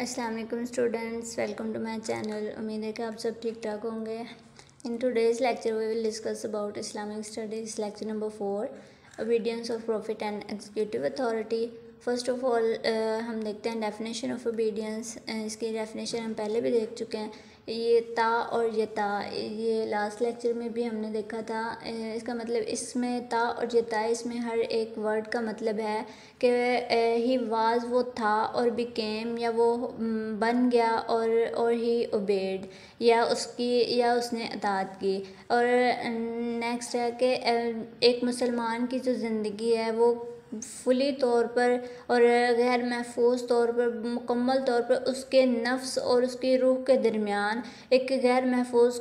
अस्सलाम वालेकुम students, welcome to my channel. उम्मीद है कि आप सब ठीक ठाक होंगे। In today's lecture we will discuss about Islamic studies, lecture number 4, obedience of prophet and executive authority. First of all हम देखते हैं डेफिनेशन ऑफ ओबीडियंस। इसकी डेफिनेशन हम पहले भी देख चुके हैं। ये ता और ये ता, ये लास्ट लेक्चर में भी हमने देखा था। इसका मतलब इसमें ता और ये ता, इसमें हर एक वर्ड का मतलब है कि ही वाज वो था, और बिकेम या वो बन गया, और ही ओबेड या उसने अताअत की। और नेक्स्ट है कि एक मुसलमान की जो ज़िंदगी है वो फुली तौर पर और गैर महफूज तौर पर, मुकम्मल तौर पर उसके नफ्स और उसकी रूह के दरमियान एक गैर महफूज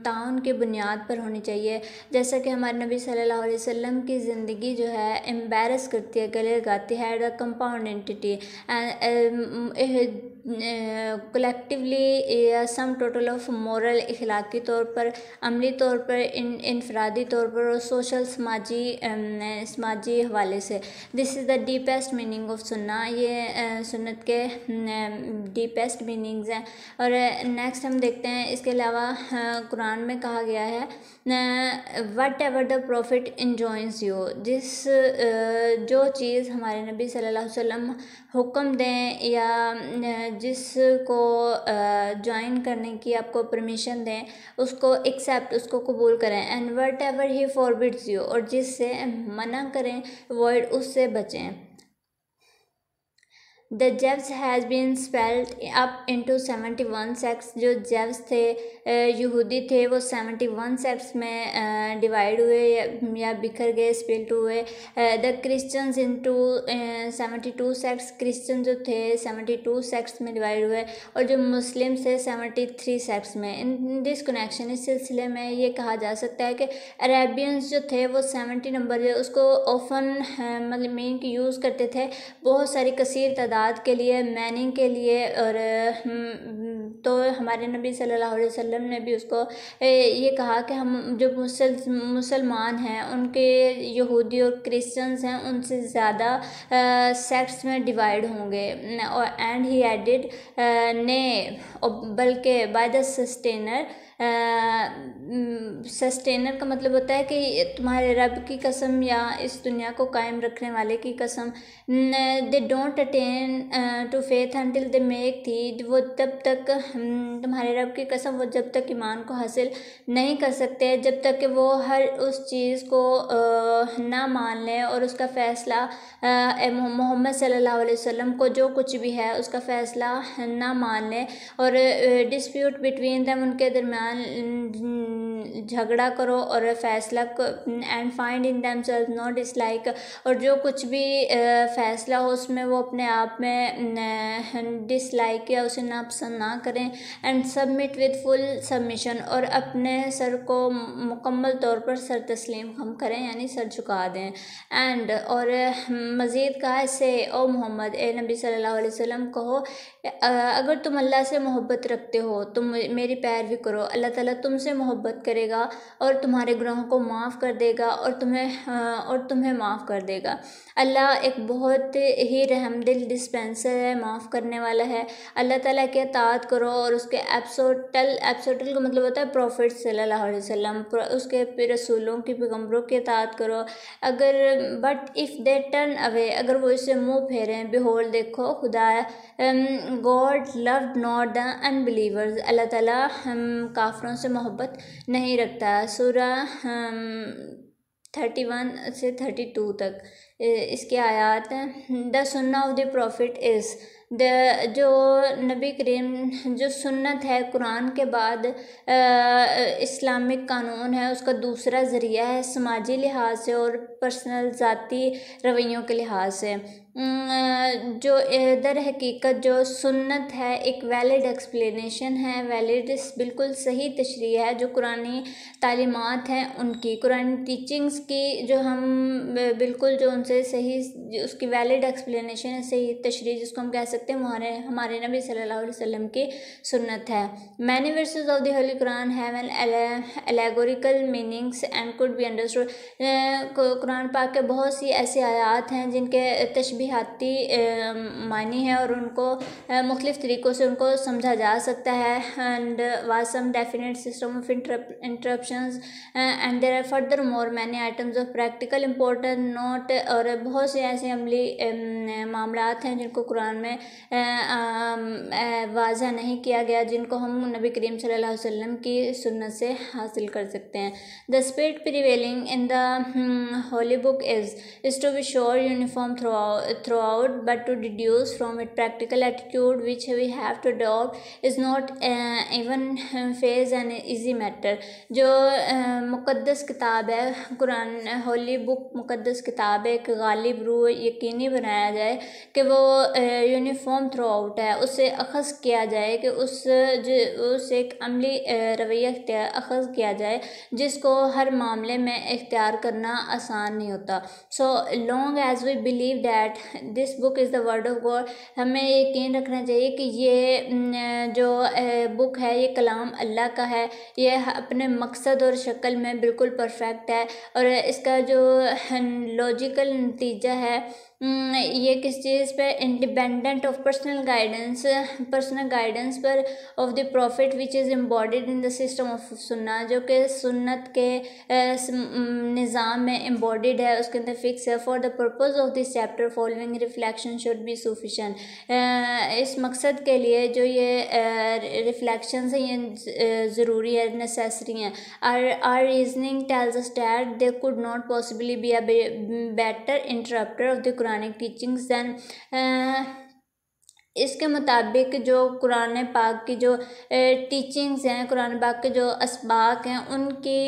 ताउन की बुनियाद पर होनी चाहिए। जैसा कि हमारे नबी सल्लल्लाहु अलैहि वसल्लम की ज़िंदगी जो है एम्बेरस करती है, गले लगाती है, had a compound entity collectively या सम टोटल ऑफ मॉरल, इखलाकी तौर पर, अमली तौर पर, इनफरादी तौर पर और सोशल समाजी हवाले से। This is the deepest meaning of सुन्ना। ये सुन्नत के डीपेस्ट मीनिंग्स हैं। और नेक्स्ट हम देखते हैं, इसके अलावा कुरान में कहा गया है whatever the prophet enjoins you, जो चीज़ हमारे नबी सल्लल्लाहु अलैहि वसल्लम हुक्म दें या जिसको ज्वाइन करने की आपको परमिशन दें, उसको एक्सेप्ट, उसको कबूल करें। And whatever he forbids you, और जिससे मना करें, अवॉइड, उससे बचें। The Jews has been split up into 71 sects. जो जेव्स थे, यहूदी थे, वो 71 सेक्ट्स में डिवाइड हुए या बिखर गए, स्प्लिट हुए। The Christians into 72 sects. Christian जो थे 72 सेक्ट्स में डिवाइड हुए, और जो मुस्लिम थे 73 सेक्ट्स में। इन दिस कनेक्शन, इस सिलसिले में ये कहा जा सकता है कि अरेबियंस जो थे वो 70 नंबर जो उसको ओफन मतलब मीन की यूज़ करते थे बहुत सारी कसीर तादाद के लिए, मैनिंग के लिए। और तो हमारे नबी सल्लल्लाहु अलैहि वसल्लम ने भी उसको ये कहा कि हम जो मुसलमान हैं उनके, यहूदी और क्रिश्चियंस हैं, उनसे ज़्यादा सेक्ट्स में डिवाइड होंगे। और एंड ही एडिड ने, बल्कि बाय द सस्टेनर का मतलब होता है कि तुम्हारे रब की कसम या इस दुनिया को कायम रखने वाले की कसम। They don't attain to faith until they make थी, वो तब तक, तुम्हारे रब की कसम, वो जब तक ईमान को हासिल नहीं कर सकते जब तक कि वो हर उस चीज़ को ना मान लें और उसका फ़ैसला मोहम्मद सल्लल्लाहु अलैहि वसल्लम को जो कुछ भी है उसका फ़ैसला ना मान लें। और डिस्प्यूट बिटवीन देम, उनके दरमियान झगड़ा करो और फैसला and find in themselves no dislike, और जो कुछ भी फैसला हो उसमें वो अपने आप में डिसलाइक या उसे नापसंद ना करें। And submit with full submission, और अपने सर को मुकम्मल तौर पर सर तस्लीम हम करें, यानी सर झुका दें। एंड और मज़ीद कहा इससे, ओ मोहम्मद, ए नबी सल्लल्लाहु अलैहि वसल्लम, कहो अगर तुम अल्लाह से मोहब्बत रखते हो तुम मेरी पैरवी करो, अल्लाह ताला तुमसे मोहब्बत करेगा और तुम्हारे गुनाहों को माफ़ कर देगा और तुम्हें माफ़ कर देगा। अल्लाह एक बहुत ही रहमदिल डिस्पेंसर है, माफ़ करने वाला है। अल्लाह ताला के अताअत करो और उसके एब्सोटल का मतलब होता है प्रॉफिट सल्लल्लाहु अलैहि वसल्लम, उसके रसूलों की, पैगम्बरों की अताअत करो। अगर but if they turn away, अगर वो इससे मुँह फेरें, बिहोल्ड, देखो, खुदा God loved not the unbelievers, अल्लाह ताला काफिरों से मोहब्बत नहीं रखता। सूरह 31 से 32 तक इसके आयात हैं। द सुन्ना ऑफ द प्रॉफिट इज़ जो नबी करीम, जो सुन्नत है कुरान के बाद इस्लामिक कानून है, उसका दूसरा ज़रिया है समाजी लिहाज से और पर्सनल ज़ाती रवैयों के लिहाज से। जो दर हकीकत जो सुन्नत है एक वैलिड एक्सप्लेनेशन है, वैलिड बिल्कुल सही तशरीह है जो कुरानी तालीमात हैं उनकी, कुरानी टीचिंग्स की, जो हम बिल्कुल जो उनसे सही उसकी वैलिड एक्सप्लेनेशन है, सही तशरीह जिसको हम कह सकते हैं, हमारे नबी सल्लल्लाहु अलैहि वसल्लम की सुन्नत है। Many versus of the Holi Quran have an allegorical meanings and could be understood. Quran पाक के बहुत सी ऐसी आयात हैं जिनके तशबीहाती मानी है और उनको मुख्तलिफ़ तरीक़ों से उनको समझा जा सकता है। And was some definite system of interruptions and there are further more many items of practical important note. और बहुत से ऐसे अमली मामलात हैं जिनको कुरान में वाज़ा नहीं किया गया, जिनको हम नबी करीम सल्लल्लाहु अलैहि वसल्लम की सुन्नत से हासिल कर सकते हैं। The spirit prevailing in the Holi book is to be sure uniform throughout, but to deduce from it practical attitude which we have to adopt is not even phase an easy matter। जो मुक़द्दस किताब है Quran, Holi book मुक़द्दस किताब है, एक गालिब रूह यकीनी बनाया जाए कि वो यूनिफॉर्म थ्रू आउट है, उससे अखज़ किया जाए कि उस एक अमली रवैया अखज़ किया जाए जिसको हर मामले में इख्तियार करना आसान नहीं होता। So long as we believe that this book is the word of God, हमें यकीन रखना चाहिए कि ये जो बुक है ये कलाम अल्लाह का है, ये अपने मकसद और शक्ल में बिल्कुल परफेक्ट है। और इसका जो लॉजिकल नतीजा है ये किस चीज़ पे, इंडिपेंडेंट ऑफ पर्सनल गाइडेंस पर of the profit which is embodied in the system of सुन्ना, जो कि सुन्नत के निज़ाम में एम्बॉडीड है, उसके अंदर फिक्स है। For the purpose of this chapter following reflection should be sufficient. इस मकसद के लिए जो ये रिफ्लेक्शन है ये ज़रूरी है, नेसेसरी हैं। Our reasoning tells us that they could not possibly be a better interpreter of the Quranic teachings than. इसके मुताबिक जो कुरान पाक की जो टीचिंग्स हैं, कुरान पाक के जो असबाक हैं, उनकी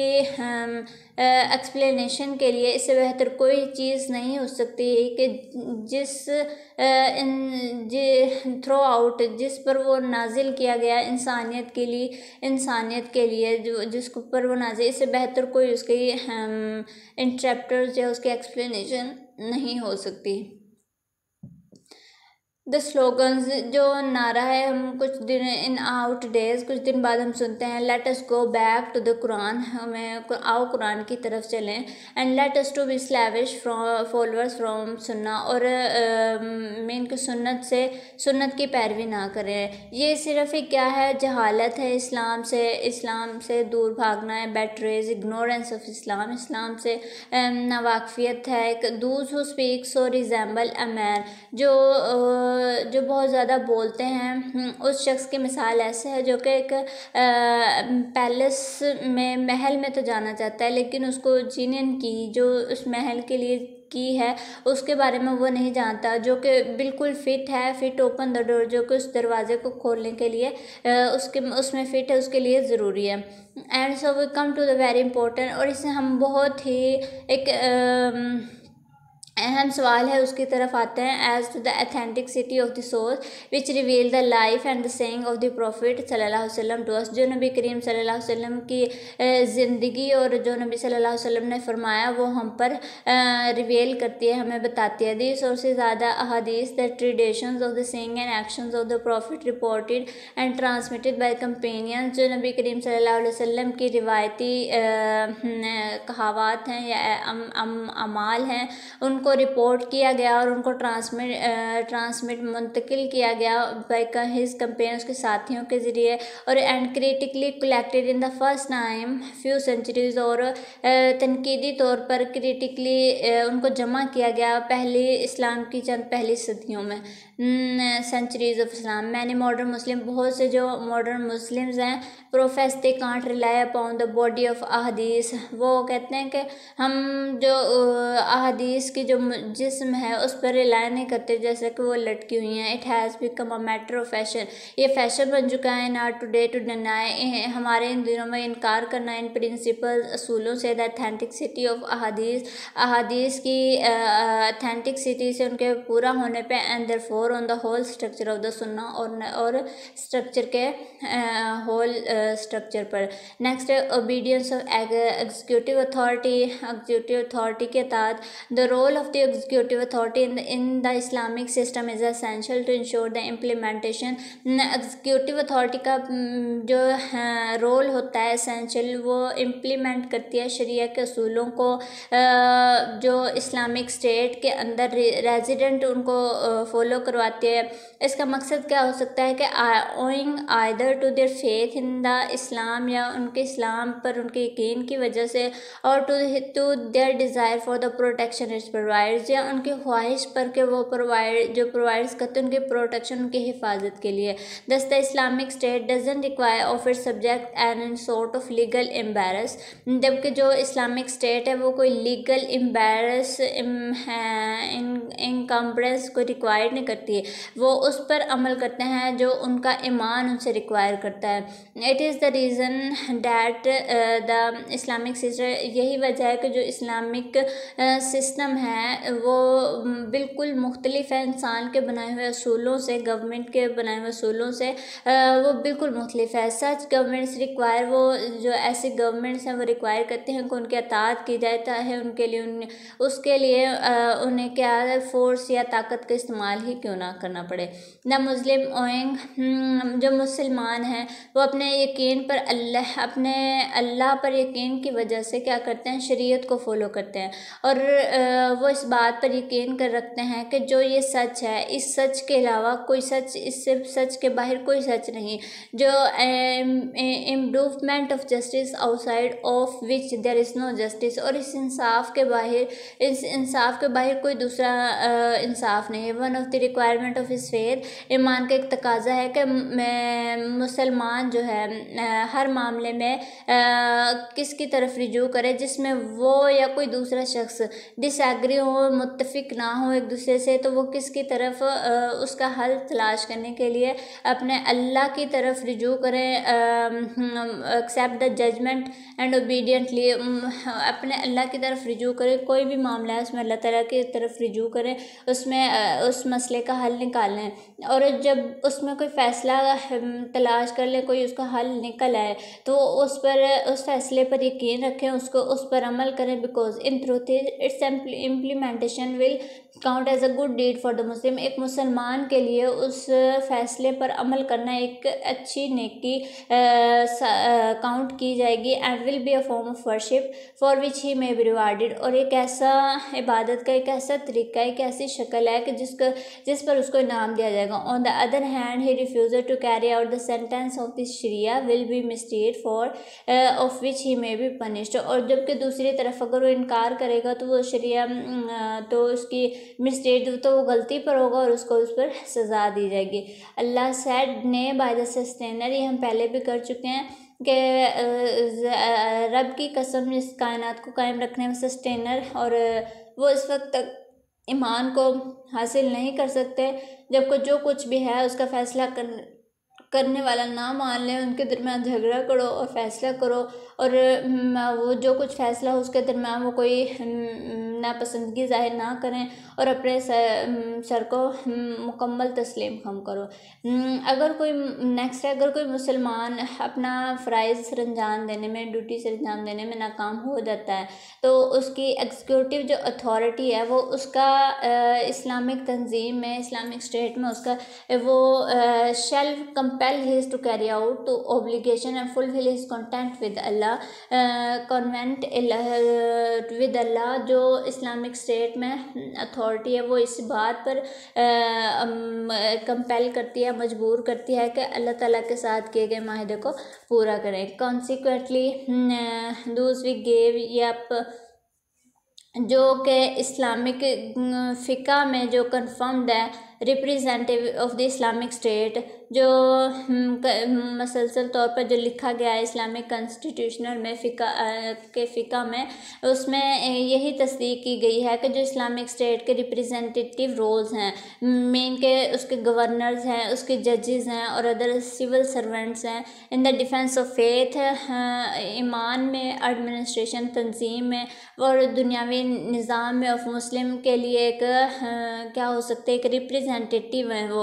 एक्सप्लेनेशन के लिए इससे बेहतर कोई चीज़ नहीं हो सकती कि थ्रू आउट जिस पर वो नाजिल किया गया इंसानियत के लिए जो जिसके ऊपर वो नाजिल, इससे बेहतर कोई उसकी इंटरप्टर्स या उसकी एक्सप्लेनेशन नहीं हो सकती। द स्लोगन्स, जो नारा है हम कुछ दिन इन आउट डेज कुछ दिन बाद हम सुनते हैं, let us go back to the Quran, हमें आओ कुरान की तरफ चलें। And let us to be slavish followers from sunnah, और मेन की सुन्नत की पैरवी ना करें। ये सिर्फ ही क्या है, जहालत है, इस्लाम से दूर भागना है, बेटरेज इग्नोरेंस ऑफ इस्लाम से नावाकफियत है। एक दूज हु स्पीक्स और रिजेंबल अ मैन, जो बहुत ज़्यादा बोलते हैं, उस शख्स की मिसाल ऐसे है जो कि एक पैलेस में महल में तो जाना चाहता है, लेकिन उसको जीनियन की जो उस महल के लिए की है उसके बारे में वो नहीं जानता, जो कि बिल्कुल फिट ओपन द डोर, जो कि उस दरवाजे को खोलने के लिए उसमें फिट है, उसके लिए ज़रूरी है। And so we come to the very important, और इससे हम बहुत ही एक अहम सवाल है उसकी तरफ आते हैं। As to the authenticity of the source which reveal the life and the saying of the prophet सल्लल्लाहु अलैहि वसल्लम टू अस, जो नबी करीम सल्लल्लाहु अलैहि वसल्लम की ज़िंदगी और जो नबी सल्लल्लाहु अलैहि वसल्लम ने फरमाया वो हम पर रिवील करती है, हमें बताती है। दी सोर्सेज ज़्यादा अहादीस the traditions of the saying and actions of the profit reported and transmitted by companions, जो नबी करीम सल्लल्लाहु अलैहि वसल्लम की रिवायती कहावत हैं या अमाल हैं, उनको रिपोर्ट किया गया और उनको ट्रांसमिट मुंतकिल किया गया बाय हिज कंपेनियन, उसके साथियों के ज़रिए, और and critically collected in the first time few centuries, और तनकीदी तौर पर क्रिटिकली उनको जमा किया गया इस्लाम की चंद पहली सदियों में, सेंचुरीज ऑफ इस्लाम। मैंने मॉडर्न मुस्लिम, बहुत से जो मॉडर्न मुस्लिम्स हैं, profess they can't rely upon the body of ahadith, वो कहते हैं कि हम जो अहदीस की जो जिस्म है उस पर रिलाई नहीं करते, जैसे कि वो लटकी हुई हैं। It has become a matter of fashion, ये फैशन बन चुका है ना टुडे टू डिनाई, हमारे इन दिनों में इनकार करना इन प्रिंसिपल असूलों से, द अथेंटिसिटी ऑफ अहादीस की अथेंटिसिटी से, उनके पूरा होने पे, and therefore on the whole structure of the सुन्ना, और स्ट्रक्चर के होल स्ट्रक्चर पर। Next obedience of executive authority के तहत the role of of the executive authority in the Islamic system is essential to ensure the implementation. Executive authority का जो role होता है एसेंशियल, वो इम्प्लीमेंट करती है शरिया के असूलों को जो इस्लामिक स्टेट के अंदर रेजिडेंट उनको फॉलो करवाती है। इसका मकसद क्या हो सकता है कि owing either to their faith in the Islam, या उनके इस्लाम पर उनके यकीन की वजह से, और to their desire for the protection its provides, या उनकी ख्वाहिश पर के वो प्रोवाइड्स करते हैं उनकी प्रोटेक्शन, उनकी हिफाजत के लिए। Thus the Islamic state doesn't require of its subject an sort of legal embarrass, जबकि जो इस्लामिक स्टेट है वो कोई लीगल एम्बेरस इनकम्बरेंस को रिक्वायर नहीं करती है, वो उस पर अमल करते हैं जो उनका ईमान उनसे रिक्वायर करता है। It is the reason that the Islamic system, यही वजह है कि जो इस्लामिक सिस्टम है वो बिल्कुल मुख्तलिफ है इंसान के बनाए हुए असूलों से, गवर्नमेंट के बनाए हुए असूलों से वो बिल्कुल मुख्तलिफ है। सच गवर्नमेंट्स रिक्वायर, वो जो ऐसी गवर्नमेंट्स हैं वो रिक्वायर करते हैं कि उनकी अताअत की जाता है, उनके लिए उसके लिए उन्हें क्या फोर्स या ताकत का इस्तेमाल ही क्यों ना करना पड़े। द मुस्लिम ओइंग, जो मुसलमान हैं वो अपने यकीन पर अपने अल्लाह पर यकीन की वजह से क्या करते हैं, शरीयत को फॉलो करते हैं, और वो इस बात पर यकीन कर रखते हैं कि जो ये सच है, इस सच के अलावा कोई सच, इससे सच के बाहर कोई सच नहीं, जो improvement of justice outside of which there is no justice, और इस इंसाफ के बाहर कोई दूसरा इंसाफ नहीं है। One of the requirement of his faith, ईमान का एक तकाजा है कि मुसलमान जो है हर मामले में किसकी तरफ रिजू करे जिसमें वो या कोई दूसरा शख्स डिसएग्री हो, मुत्तफिक ना हो एक दूसरे से, तो वो किसकी तरफ उसका हल तलाश करने के लिए अपने अल्लाह की तरफ रिजू करें, accept the judgment and obediently, अपने अल्लाह की तरफ रिजू करें। कोई भी मामला है उसमें अल्लाह ताला की तरफ रिजू करें, उसमें उस मसले का हल निकालें, और जब उसमें कोई फ़ैसला तलाश कर ले, कोई उसका हल निकल आए, तो उस फैसले पर यकीन रखें, उसको उस पर अमल करें, because in truth its implementation will count as a good deed for the Muslim. एक मुसलमान के लिए उस फैसले पर अमल करना एक अच्छी नेकी काउंट की जाएगी, and will be a form of worship for which he may B rewarded, और एक ऐसा इबादत का एक ऐसा तरीका है, एक ऐसी शक्ल है कि जिस पर उसको इनाम दिया जाएगा। On the other hand he refuse to carry out the sentence of this sharia will be misted for of which he may be punished, और जबकि दूसरी तरफ अगर वो इनकार करेगा तो वो शरिया तो उसकी मिस्टेड, तो वो गलती पर होगा और उसको उस पर सज़ा दी जाएगी। अल्लाह सेड ने बाय द सस्टेनर, ये हम पहले भी कर चुके हैं कि रब की कसम इस कायनात को कायम रखने में सस्टेनर, और वो इस वक्त तक ईमान को हासिल नहीं कर सकते जब जो कुछ भी है उसका फ़ैसला करने वाला ना मान ले, उनके दरमियान झगड़ा करो और फैसला करो, और वो जो कुछ फैसला हो उसके दरमियान वो कोई नापसंदगी ज़ाहिर ना करें, और अपने सर को मुकम्मल तस्लीम खम करो। अगर कोई मुसलमान अपना फ़राइज़ सर अंजाम देने में, ड्यूटी सर अंजाम देने में नाकाम हो जाता है, तो उसकी एग्जीक्यूटिव जो अथॉरिटी है वो उसका इस्लामिक तंजीम में, इस्लामिक स्टेट में उसका वो shell compel his to carry out to obligation and fulfill his content with Allah, convent with Allah. जो इस्लामिक स्टेट में अथॉरिटी है वो इस बात पर कंपेल करती है, मजबूर करती है कि अल्लाह ताला के साथ किए गए माहिदे को पूरा करें। कॉन्सिक्वेंटली दूस वी गेव यप, जो कि इस्लामिक फ़िका में जो कन्फर्म्ड है, representative of the Islamic state, जो मसलसल तौर पर जो लिखा गया है इस्लामिक कॉन्स्टिट्यूशनल में फ़िका में, उसमें यही तस्दीक की गई है कि जो इस्लामिक स्टेट के रिप्रेजेंटेटिव रोल्स हैं, मेन के उसके गवर्नर्स हैं, उसके जजेस हैं और अदर सिविल सर्वेंट्स हैं, in the defence of faith, ईमान में, एडमिनिस्ट्रेशन तंजीम में और दुनियावी निज़ाम में ऑफ मुस्लिम के लिए एक क्या हो सकते हैं, एक रिप्रेजेंटेटिव हैं, वो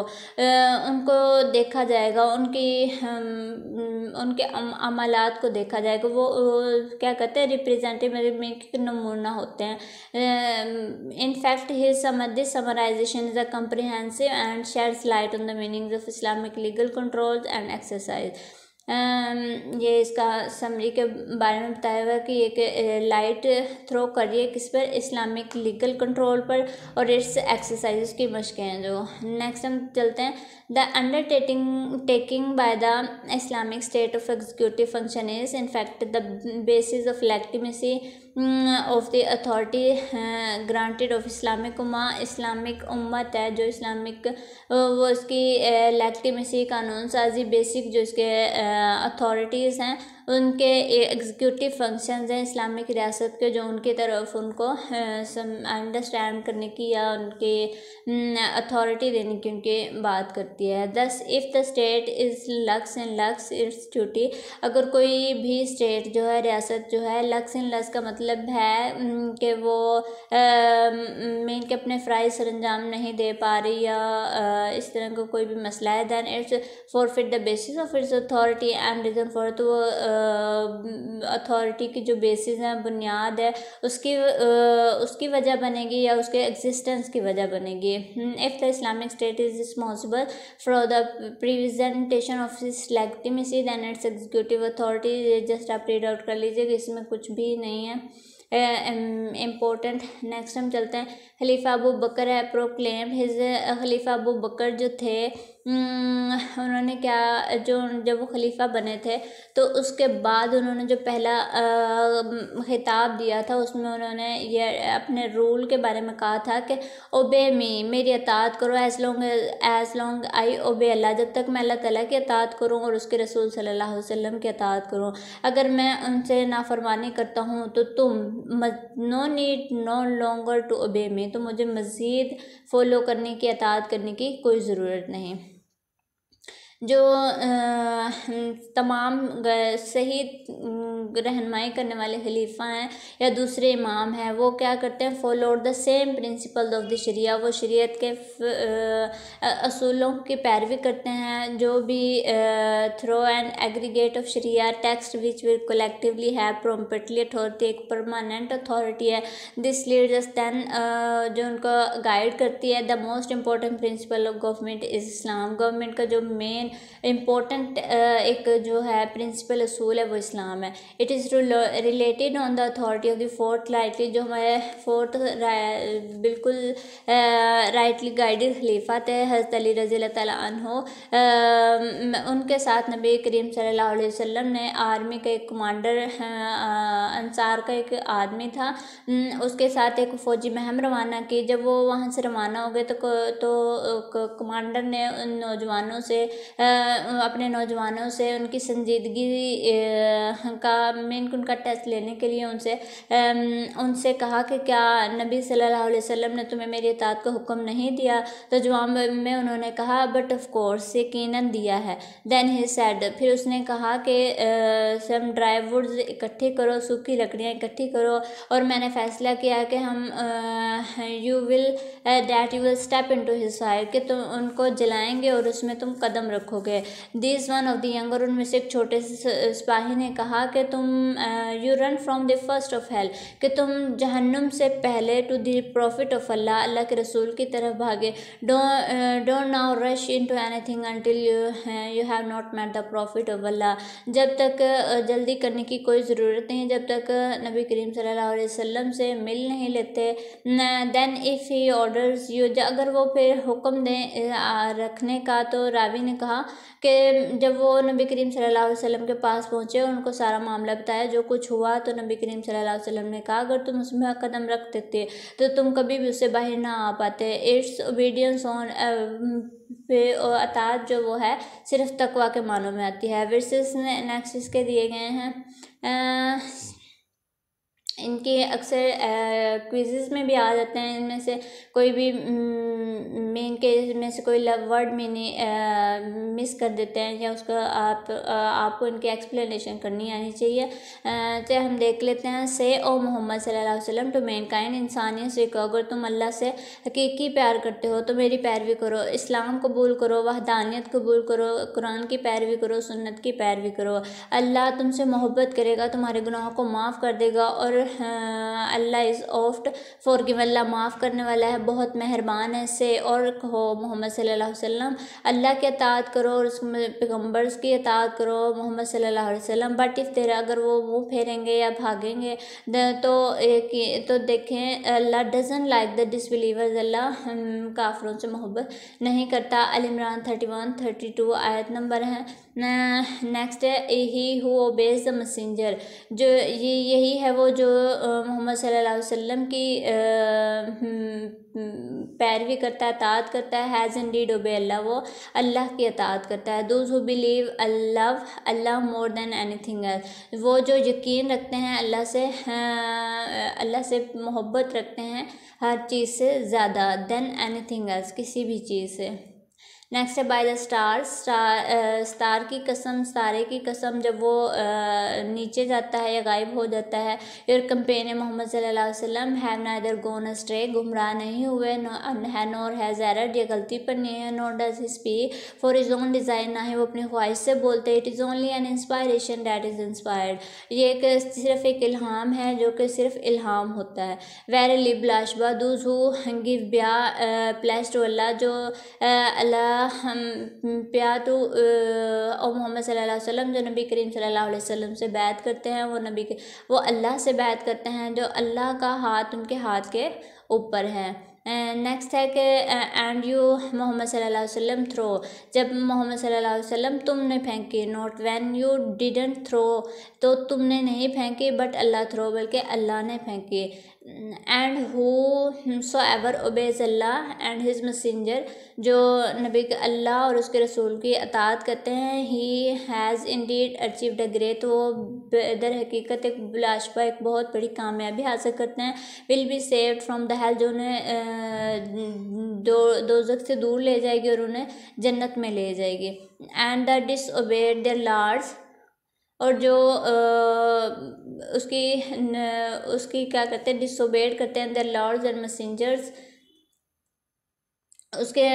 उनको देखा जाएगा, उनके अमलात को देखा जाएगा। वो क्या कहते हैं, रिप्रेजेंटेटिव में नमूना होते हैं। In fact this summarization is a comprehensive and sheds light on the meanings of Islamic legal controls and exercise. ये इसका समरी के बारे में बताया हुआ कि एक लाइट थ्रो कर रही है किस पर, इस्लामिक लीगल कंट्रोल पर और इट्स एक्सरसाइज की मशक़ें हैं जो। नेक्स्ट हम चलते हैं, the taking by the Islamic state of executive function is in fact the basis of legitimacy of the authority granted of Islamic उम्मत है जो इस्लामिक वो इसकी लेजिटिमेसी, कानून साजी, बेसिक जो इसके अथॉरिटीज़ हैं उनके एग्जीक्यूटिव फंक्शंस हैं इस्लामिक रियासत के, जो उनकी तरफ उनको अंडरस्टैंड करने की या उनके अथॉरिटी देने की उनकी बात करती है। दस if the state is lux in lux it's duty, अगर कोई भी स्टेट जो है, रियासत जो है, लक्स इन लक्स का मतलब है कि वो मेन के अपने फ़राइज़ सरंजाम नहीं दे पा रही या इस तरह का कोई भी मसला है, then its forfeit the basis of its authority and reason for, तो अथॉरिटी की जो बेसिस है, बुनियाद है, उसकी वजह बनेगी या उसके एग्जिस्टेंस की वजह बनेगी। If the Islamic state is responsible for the presentation of its legitimacy then its executive authority, just आप रीड आउट कर लीजिए कि इसमें कुछ भी नहीं है इम्पोर्टेंट। नेक्स्ट हम चलते हैं, खलीफा अबू बकर है प्रोक्लेम्ड हिज, खलीफा अबू बकर जो थे उन्होंने क्या, जब वो खलीफा बने थे तो उसके बाद उन्होंने जो पहला खिताब दिया था उसमें उन्होंने ये अपने रूल के बारे में कहा था कि ओबे मी, मेरी अतात करो, एज़ लॉन्ग आई ओबे अल्लाह, जब तक मैं अल्लाह ताला की अतात करूँ और उसके रसूल सल्लल्लाहु अलैहि वसल्लम की अतात करूँ। अगर मैं उनसे नाफरमानी करता हूँ तो no need no longer to obey me, तो मुझे मज़ीद फॉलो करने की, अतात करने की कोई ज़रूरत नहीं। जो तमाम सही रहनुमाई करने वाले खलीफा हैं या दूसरे इमाम हैं, वो क्या करते हैं, follow the same principle of the sharia, वो शरीयत के असूलों की पैरवी करते हैं, जो भी through and aggregate of sharia text which will collectively have promptly authority, एक परमानेंट अथॉरिटी है। दिस लीड्स दैन, जो उनको गाइड करती है, the most important principle of government is Islam, government का जो मेन इम्पोर्टेंट एक जो है प्रिंसिपल असूल है वो इस्लाम है। It is related on the authority of the fourth rightly, जो हमारे फोर्थ बिल्कुल राइटली गाइडेड खलीफा थे हज़रत अली रज़ी अल्लाह तआला अन्हो, उनके साथ नबी करीम सल्लल्लाहु अलैहि वसल्लम ने आर्मी का एक कमांडर, अंसार का एक आदमी था, उसके साथ एक फ़ौजी महम रवाना की। जब वो वहाँ से रवाना हो गए तो कमांडर ने उन नौजवानों से अपने नौजवानों से उनकी संजीदगी का उनका टेस्ट लेने के लिए उनसे कहा कि क्या नबी सल्लल्लाहु अलैहि वसल्लम ने तुम्हें मेरी इताअत का हुक्म नहीं दिया? तो जवाब में उन्होंने कहा बट ऑफ कोर्स, यकीनन दिया है। देन ही सेड, फिर उसने कहा कि सम ड्राई वुड्स इकट्ठी करो, सूखी लकड़ियाँ इकट्ठी करो, और मैंने फ़ैसला किया कि हम you will step into his fire, कि तुम उनको जलाएंगे और उसमें तुम कदम रखोगे। This one of the younger, उनमें से एक छोटे से सिपाही ने कहा कि तुम you run from the first of hell, कि तुम जहन्नुम से पहले to the prophet of Allah, अल्लाह के रसूल की तरफ भागे। Don't now rush into anything until you have not met the prophet of Allah, जब तक जल्दी करने की कोई ज़रूरत नहीं जब तक नबी करीम सल्लल्लाहु अलैहि वसल्लम से मिल नहीं लेते। Then if he orders you, अगर वो फिर हुक्म दें रखने का, तो रावी ने कहा कि जब वो नबी करीम सल्लल्लाहु अलैहि वसल्लम के पास पहुँचे, उनको सारा मामला बताया जो कुछ हुआ, तो नबी करीम सल्लल्लाहु अलैहि वसल्लम ने कहा अगर तुम उसमें कदम रख देते तो तुम कभी भी उससे बाहर ना आ पाते। इट्स ओबीडियंस ऑन अतात जो वो है सिर्फ तकवा के मानों में आती है। वर्सेस नेक्स्ट इसके दिए गए हैं, इनके अक्सर क्विज़ेस में भी आ जाते हैं। इनमें से कोई भी मेन के में से कोई वर्ड मीनिंग मिस कर देते हैं या उसका आपको इनकी एक्सप्लेनेशन करनी आनी चाहिए। तो हम देख लेते हैं। से ओ मोहम्मद सल्लल्लाहु अलैहि वसल्लम टू मैनकाइंड, इंसानियत से कहो अगर तुम अल्लाह से हकीकी प्यार करते हो तो मेरी पैरवी करो, इस्लाम कबूल करो, वहदानियत कबूल करो, कुरान की पैरवी करो, सुन्नत की पैरवी करो। अल्लाह तुमसे मोहब्बत करेगा, तुम्हारे गुनाहों को माफ़ कर देगा और अल्लाह इज़ ऑफ्ट फॉरगिव, अल्लाह माफ़ करने वाला है, बहुत मेहरबान है। से और कहो मोहम्मद सल्लल्लाहु अलैहि वसल्लम अल्लाह की अताअत करो और उसमें पैगम्बर्स की अताअत करो मोहम्मद सल्लल्लाहु अलैहि वसल्लम। बट इफ़ तेरा अगर वो मुँह फेरेंगे या भागेंगे तो देखें अल्लाह डजन लाइक द डिसबिलीवर्स, अल्लाह काफिरों से मोहब्बत नहीं करता। अल इमरान 31-32 आयत नंबर है। नेक्स्ट है he who obeys the messenger, जो यही है वो जो मोहम्मद सल्लल्लाहु अलैहि वसल्लम की पैरवी करता है, अताअत करता है। हैज़ इंडीड ओबे अल्लाह, वो अल्लाह की अताअत करता है। Those who believe Allah more than anything else, वो जो यकीन रखते हैं अल्लाह से मोहब्बत रखते हैं हर चीज़ से ज़्यादा, देन एनीथिंग एल्स, किसी भी चीज़ से। नेक्स्ट है बाय द स्टार की कसम, सितारे की कसम जब वो नीचे जाता है या गायब हो जाता है। योर कंपेनियन मोहम्मद सल्लल्लाहु अलैहि वसल्लम हैव नाइदर गॉन अस्ट्रे, गुमराह नहीं हुए, नॉर हैज़ एरर्ड, ये गलती पर नहीं है, nor does he speak for his own design, ना ही वो अपनी ख्वाहिश से बोलते। It is only an inspiration that is inspired, ये सिर्फ एक इल्हाम है जो कि सिर्फ इल्हाम होता है। वेरीली ब्लाशबा दूज हु गिव ब्या प्लेस टू अल्लाह, जो अल्लाह हम प्यार टू और मोहम्मद सल्लल्लाहु अलैहि वसल्लम, जो नबी करीम सल्लल्लाहु अलैहि वसल्लम से बैत करते हैं, वो अल्लाह से बैत करते हैं, जो अल्लाह का हाथ उनके हाथ के ऊपर है। नेक्स्ट है कि एंड यू मोहम्मद सल्लल्लाहु अलैहि वसल्लम थ्रो, जब मोहम्मद सल्लल्लाहु अलैहि वसल्लम तुमने फेंकी, not when you didn't throw, तो तुमने नहीं फेंकी, बट अल्लाह थ्रो, बल्कि अल्लाह ने फेंकी। And who so ever obeys Allah and his messenger, जो नबी अल्लाह और उसके रसूल की अताअत करते हैं, he has Indeed achieved a great, वो दर हकीकत एक बिलाशबा एक बहुत बड़ी कामयाबी हासिल करते हैं। Will be saved from the hell, जो उन्हें दोज़ख से दूर ले जाएगी और उन्हें जन्नत में ले जाएगी। एंड द डिसओबेड देयर लॉर्ड्स, और जो उसकी क्या करते हैं, डिसोबेड करते हैं, देयर लॉर्ड्स एंड मैसेंजर्स, उसके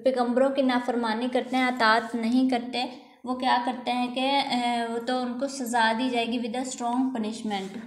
पैगम्बरों की नाफरमानी करते हैं, अताअत नहीं करते, वो क्या करते हैं कि वो तो उनको सज़ा दी जाएगी विद अ स्ट्रॉन्ग पनिशमेंट।